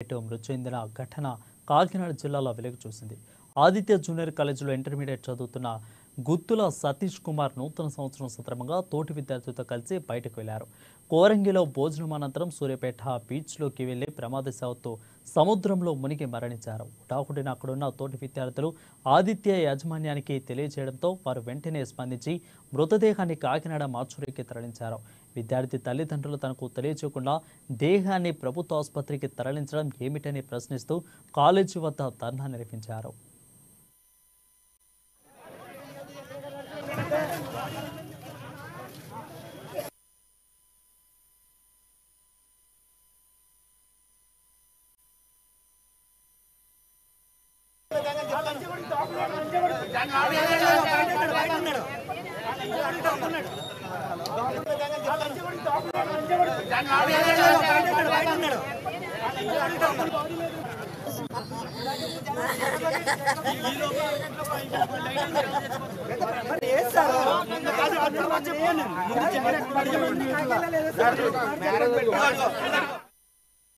మృతి చెందిన ఘటన కాకినాడ జిల్లాలో వెలుగు చూసింది. ఆదిత్య జూనియర్ కాలేజీలో ఇంటర్మీడియట్ చదువుతున్న గుత్తుల సతీష్ కుమార్ నూతన సంవత్సరం సందర్భంగా తోటి విద్యార్థులతో కలిసి బయటకు వెళ్లారు. కోరంగిలో భోజనం అనంతరం సూర్యాపేట బీచ్లోకి వెళ్లి ప్రమాదవశాత్తు సముద్రంలో మునిగి మరణించారు. హుటాహుటిన అక్కడున్న తోటి విద్యార్థులు ఆదిత్య యాజమాన్యానికి తెలియజేయడంతో వారు వెంటనే స్పందించి మృతదేహాన్ని కాకినాడ మార్చురీకి తరలించారు. విద్యార్థి తల్లిదండ్రులు తనకు తెలియజేయకుండా దేహాన్ని ప్రభుత్వ ఆసుపత్రికి తరలించడం ఏమిటని ప్రశ్నిస్తూ కాలేజీ వద్ద ధర్నా నిర్వహించారు. Yes, sir.